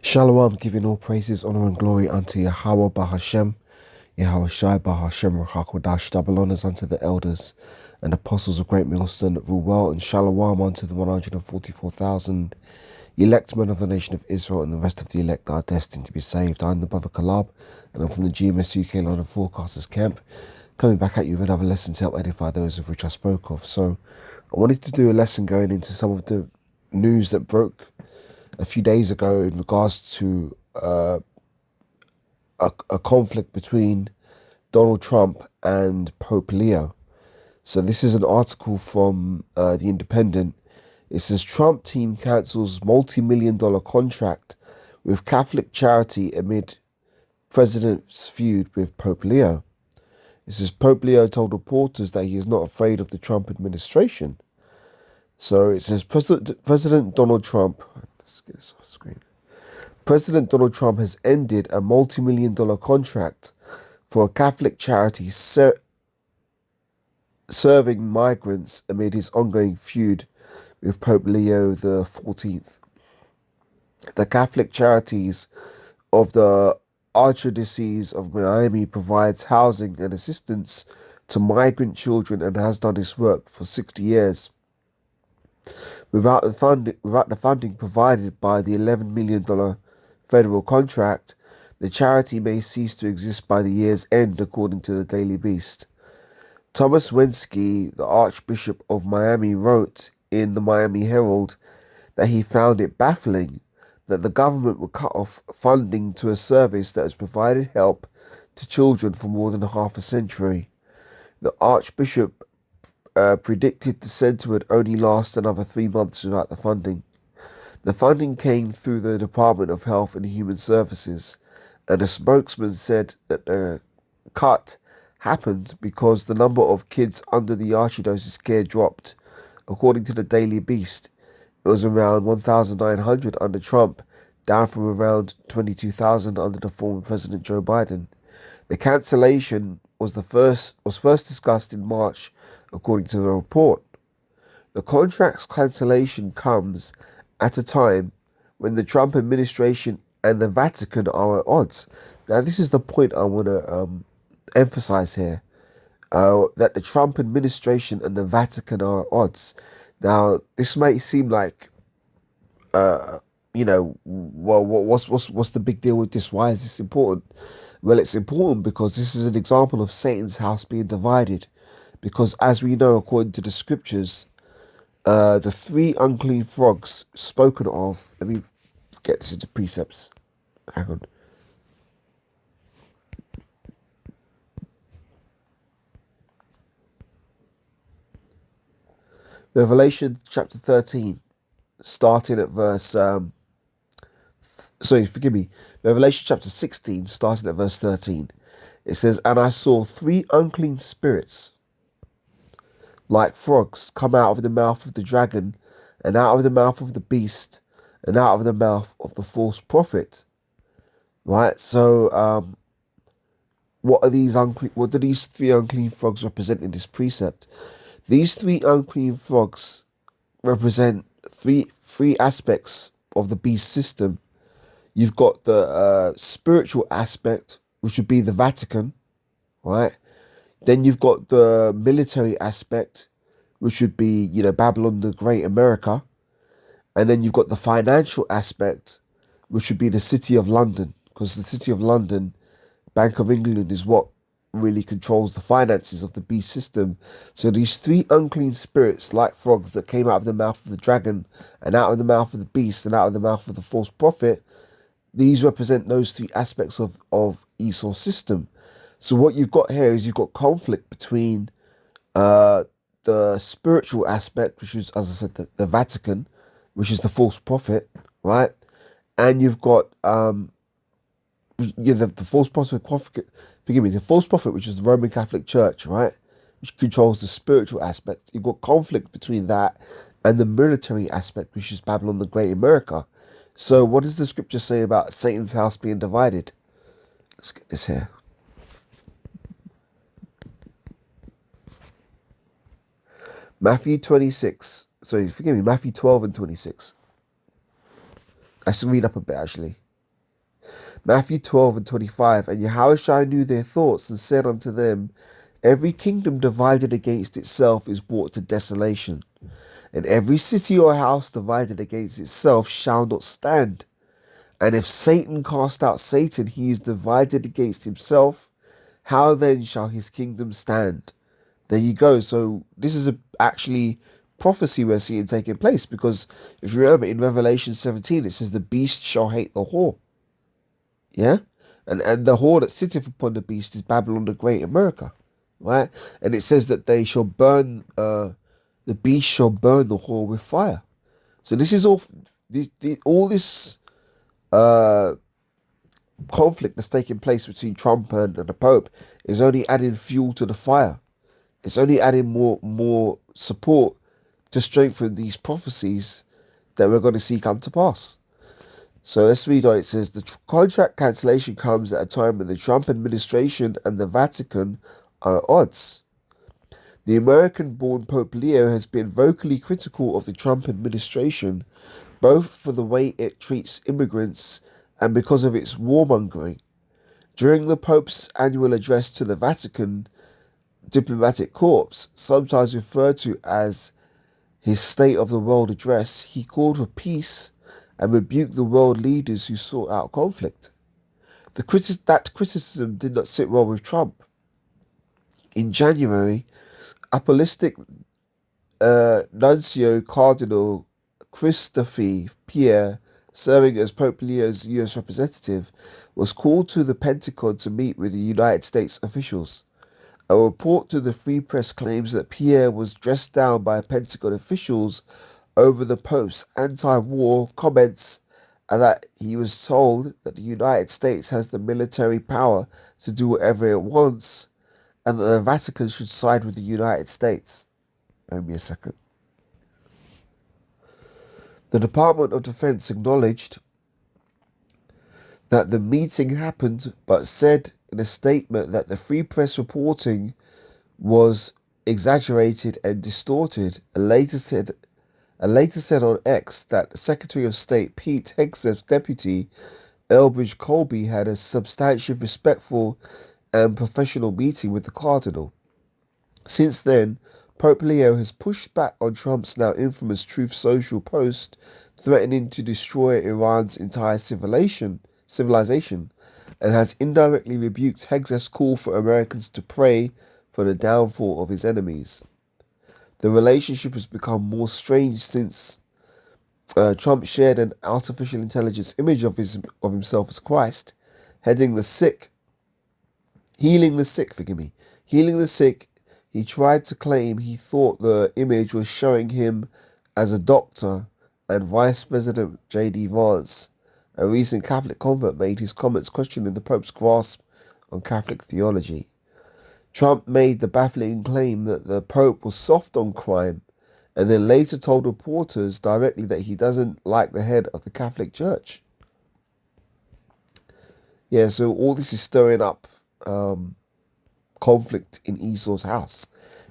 Shalom, giving all praises, honor, and glory unto Yahweh Bahashem, Yahweh Shai Bahashem, Rachakodash, double honors unto the elders and apostles of Great Millstone that rule well, and Shalom unto the 144,000 elect men of the nation of Israel and the rest of the elect that are destined to be saved. I'm the brother Kalab, and I'm from the GMS UK London Forecasters Camp, coming back at you with another lesson to help edify those of which I spoke of. So, I wanted to do a lesson going into some of the news that broke a few days ago in regards to a conflict between Donald Trump and Pope Leo. So this is an article from The Independent. It says Trump team cancels multi-million-dollar contract with Catholic charity amid president's feud with Pope Leo. It says Pope Leo told reporters that he is not afraid of the Trump administration. So it says President Donald Trump. Let's get this off the screen. President Donald Trump has ended a multi-million-dollar contract for a Catholic charity serving migrants amid his ongoing feud with Pope Leo XIV. The Catholic Charities of the Archdiocese of Miami provides housing and assistance to migrant children and has done this work for 60 years. Without the funding provided by the $11 million federal contract, the charity may cease to exist by the year's end, according to the Daily Beast. Thomas Wensky, the Archbishop of Miami, wrote in the Miami Herald that he found it baffling that the government would cut off funding to a service that has provided help to children for more than half a century. The Archbishop predicted the centre would only last another 3 months without the funding. The funding came through the Department of Health and Human Services, and a spokesman said that the cut happened because the number of kids under the Archdiocese care dropped. According to the Daily Beast, it was around 1,900 under Trump, down from around 22,000 under the former President Joe Biden. The cancellation was first discussed in March, according to the report. The contract's cancellation comes at a time when the Trump administration and the Vatican are at odds. Now, this is the point I want to emphasize here, that the Trump administration and the Vatican are at odds. Now, this may seem like, well, what's the big deal with this? Why is this important? Well, it's important because this is an example of Satan's house being divided. Because as we know, according to the scriptures, the three unclean frogs spoken of, let me get this into precepts. Hang on. Revelation chapter 13, starting at verse, Revelation chapter 16, starting at verse 13. It says, "And I saw three unclean spirits, like frogs, come out of the mouth of the dragon, and out of the mouth of the beast, and out of the mouth of the false prophet." Right. So, what do these three unclean frogs represent in this precept? These three unclean frogs represent three aspects of the beast system. You've got the spiritual aspect, which would be the Vatican, right? Then you've got the military aspect, which would be, Babylon the Great, America. And then you've got the financial aspect, which would be the City of London, because the City of London, Bank of England, is what really controls the finances of the beast system. So these three unclean spirits, like frogs, that came out of the mouth of the dragon, and out of the mouth of the beast, and out of the mouth of the false prophet, these represent those three aspects of Esau's system. So what you've got here is you've got conflict between the spiritual aspect, which is, as I said, the Vatican, which is the false prophet, right? And you've got the false prophet, the false prophet, which is the Roman Catholic Church, right? Which controls the spiritual aspect. You've got conflict between that and the military aspect, which is Babylon the Great, America. So what does the scripture say about Satan's house being divided? Let's get this here. Matthew 12 and 26. I should read up a bit, actually. Matthew 12:25, and Yahushua knew their thoughts and said unto them, every kingdom divided against itself is brought to desolation, and every city or house divided against itself shall not stand. And if Satan cast out Satan, he is divided against himself. How then shall his kingdom stand? There you go. So this is actually prophecy we're seeing taking place, because if you remember in Revelation 17, it says the beast shall hate the whore. Yeah? And the whore that sitteth upon the beast is Babylon the Great America. Right? And it says that they shall burn, the beast shall burn the whore with fire. So this is all this conflict that's taking place between Trump and the Pope is only adding fuel to the fire. It's only adding more support to strengthen these prophecies that we're going to see come to pass. So let's read on. It says, the contract cancellation comes at a time when the Trump administration and the Vatican are at odds. The American-born Pope Leo has been vocally critical of the Trump administration, both for the way it treats immigrants and because of its warmongering. During the Pope's annual address to the Vatican Diplomatic Corps, sometimes referred to as his State of the World address, he called for peace and rebuked the world leaders who sought out conflict. That criticism did not sit well with Trump. In January, Apostolic Nuncio Cardinal Christophe Pierre, serving as Pope Leo's U.S. representative, was called to the Pentagon to meet with the United States officials. A report to the Free Press claims that Pierre was dressed down by Pentagon officials over the Pope's anti-war comments, and that he was told that the United States has the military power to do whatever it wants, and that the Vatican should side with the United States. Give me a second. The Department of Defense acknowledged that the meeting happened, but said in a statement that the Free Press reporting was exaggerated and distorted, and later said on X that Secretary of State Pete Hegseth's deputy, Elbridge Colby, had a substantive, respectful and professional meeting with the Cardinal. Since then, Pope Leo has pushed back on Trump's now infamous Truth Social post threatening to destroy Iran's entire civilization, and has indirectly rebuked Hegseth's call for Americans to pray for the downfall of his enemies. The relationship has become more strange since Trump shared an artificial intelligence image of himself as Christ, healing the sick. He tried to claim he thought the image was showing him as a doctor, and Vice President J.D. Vance, a recent Catholic convert, made his comments questioning the Pope's grasp on Catholic theology. Trump made the baffling claim that the Pope was soft on crime, and then later told reporters directly that he doesn't like the head of the Catholic Church. Yeah, so all this is stirring up conflict in Esau's house.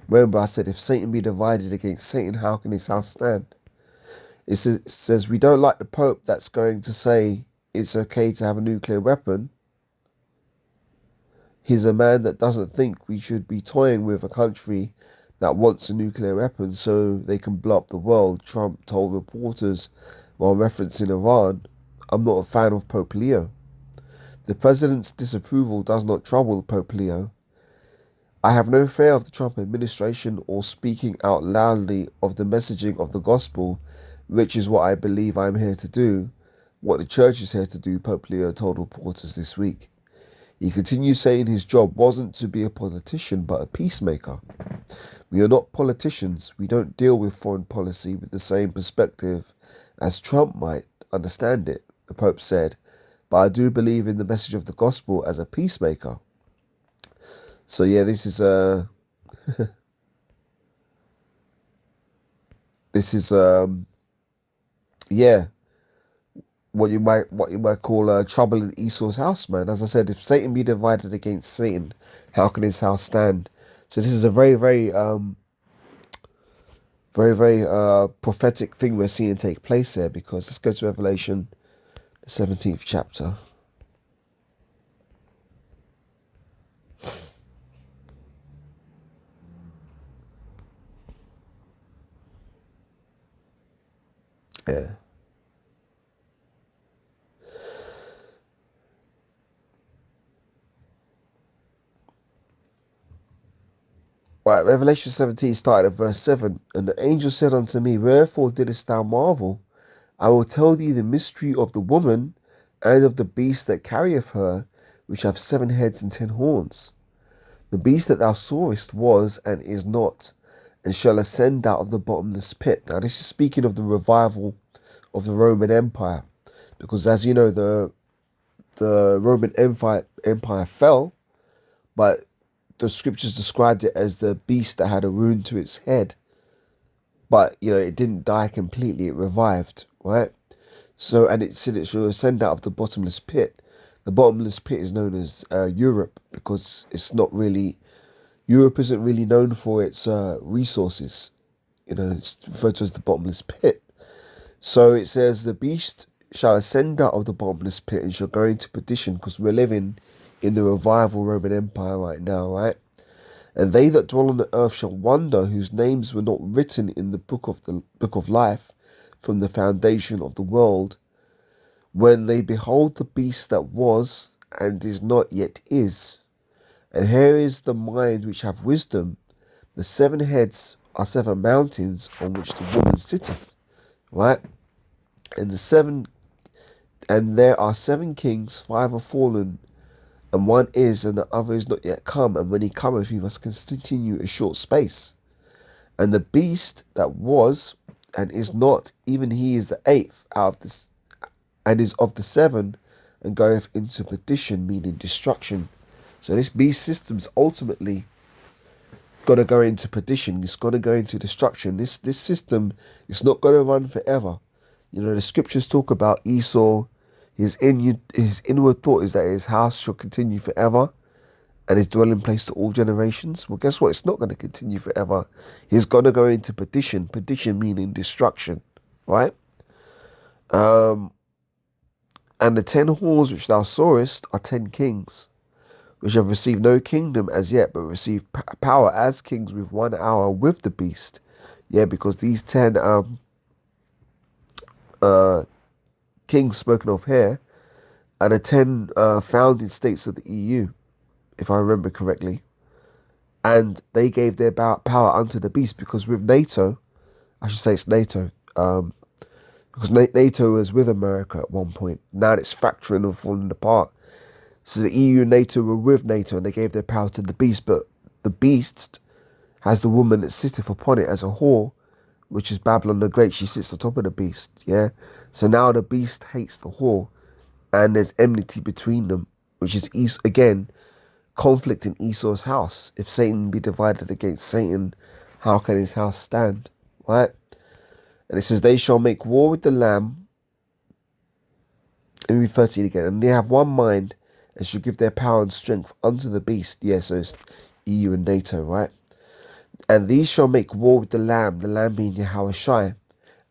Remember, I said, if Satan be divided against Satan, how can his house stand? It says, we don't like the Pope that's going to say it's okay to have a nuclear weapon. He's a man that doesn't think we should be toying with a country that wants a nuclear weapon so they can blow up the world, Trump told reporters while referencing Iran. I'm not a fan of Pope Leo. The president's disapproval does not trouble Pope Leo. I have no fear of the Trump administration or speaking out loudly of the messaging of the gospel, which is what I believe I'm here to do, what the church is here to do, Pope Leo told reporters this week. He continued saying his job wasn't to be a politician, but a peacemaker. We are not politicians. We don't deal with foreign policy with the same perspective as Trump might understand it, the Pope said, but I do believe in the message of the gospel as a peacemaker. So yeah, this is what you might call trouble in Esau's house, man. As I said, if Satan be divided against Satan, how can his house stand? So this is a very, very prophetic thing we're seeing take place there, because let's go to Revelation, the 17th chapter. Yeah. Right, Revelation 17 started at verse 7. And the angel said unto me, Wherefore didst thou marvel? I will tell thee the mystery of the woman and of the beast that carrieth her, which have 7 heads and 10 horns. The beast that thou sawest was and is not, and shall ascend out of the bottomless pit. Now, this is speaking of the revival of the Roman Empire, because as you know, the Roman Empire fell, but the scriptures described it as the beast that had a wound to its head, but it didn't die completely; it revived, right? So, and it said it shall ascend out of the bottomless pit. The bottomless pit is known as Europe because it's not really Europe isn't really known for its resources. It's referred to as the bottomless pit. So it says the beast shall ascend out of the bottomless pit and shall go into perdition, because we're living in the revival Roman Empire right now, right? And they that dwell on the earth shall wonder, whose names were not written in the book of life from the foundation of the world, when they behold the beast that was and is not yet is. And here is the mind which have wisdom. The 7 heads are 7 mountains on which the woman sitteth, right? And there are 7 kings, 5 are fallen, and one is, and the other is not yet come. And when he cometh, he must continue a short space. And the beast that was and is not, even he is the 8th out of this, and is of the 7, and goeth into perdition, meaning destruction. So this beast system's ultimately got to go into perdition. It's got to go into destruction. This system is not going to run forever. The scriptures talk about Esau. His inward thought is that his house shall continue forever, and his dwelling place to all generations. Well, guess what? It's not going to continue forever. He's going to go into perdition. Perdition meaning destruction, right? And the 10 horns which thou sawest are 10 kings, which have received no kingdom as yet, but receive power as kings with 1 hour with the beast. Yeah, because these 10 kings spoken of here are the 10 founding states of the EU, if I remember correctly. And they gave their power unto the beast, because with NATO, I should say it's NATO, because NATO was with America at one point. Now it's fracturing and falling apart. So the EU and NATO were with NATO, and they gave their power to the beast. But the beast has the woman that sitteth upon it as a whore, which is Babylon the Great. She sits on top of the beast, yeah? So now the beast hates the whore, and there's enmity between them, which is, again, conflict in Esau's house. If Satan be divided against Satan, how can his house stand, right? And it says, they shall make war with the Lamb. Let me read 13 again. And they have one mind, and shall give their power and strength unto the beast. Yeah, so it's EU and NATO, right? And these shall make war with the Lamb being Yahushua,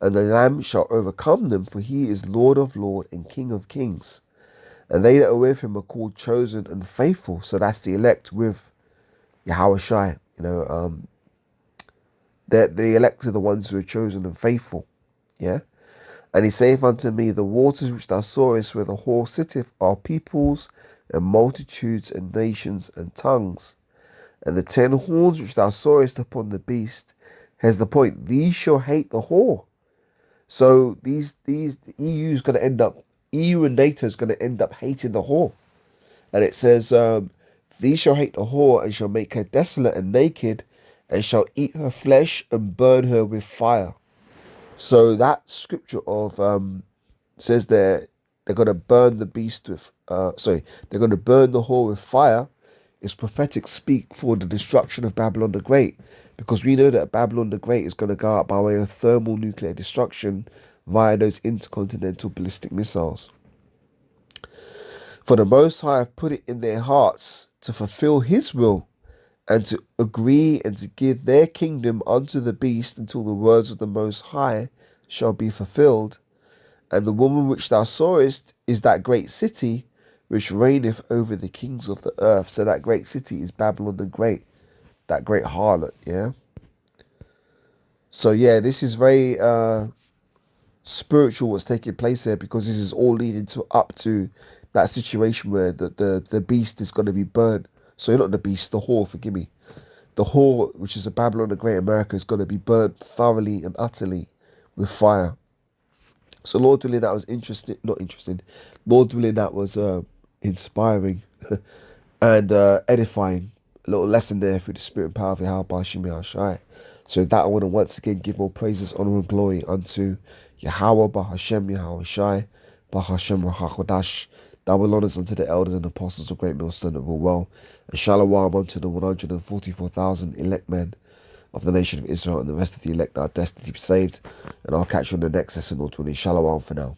and the Lamb shall overcome them, for he is Lord of lords and King of kings. And they that are with him are called chosen and faithful. So that's the elect with Yahushua. The elect are the ones who are chosen and faithful. Yeah. And he saith unto me, the waters which thou sawest where the whore sitteth are peoples and multitudes and nations and tongues. And the 10 horns which thou sawest upon the beast, here's the point, these shall hate the whore. So these EU is going to end up, EU and NATO is going to end up hating the whore. And it says, these shall hate the whore, and shall make her desolate and naked, and shall eat her flesh and burn her with fire. So that scripture of says they're going to burn the beast with, they're going to burn the whore with fire, is prophetic speak for the destruction of Babylon the Great, because we know that Babylon the Great is going to go out by way of thermal nuclear destruction via those intercontinental ballistic missiles. For the Most High have put it in their hearts to fulfill his will, and to agree and to give their kingdom unto the beast until the words of the Most High shall be fulfilled. And the woman which thou sawest is that great city which reigneth over the kings of the earth. So that great city is Babylon the Great, that great harlot, yeah? So yeah, this is very spiritual what's taking place here, because this is all leading to up to that situation where the beast is going to be burned. So not the beast, the whore, forgive me. The whore, which is a Babylon the Great America, is going to be burnt thoroughly and utterly with fire. So Lord willing, that was interesting, not interesting. Lord willing, that was inspiring and edifying. A little lesson there through the spirit and power of Yahweh Shemi Hashai. So with that, I want to once again give more praises, honor, and glory unto Yahweh Bahashem Yahweh Shai Bahashem Rahakodash. Double honors unto the elders and apostles of Great Millstone of all well, and shalom unto the 144,000 elect men of the nation of Israel, and the rest of the elect that are destined to be saved. And I'll catch you on the next lesson, Lord willing. Shalom for now.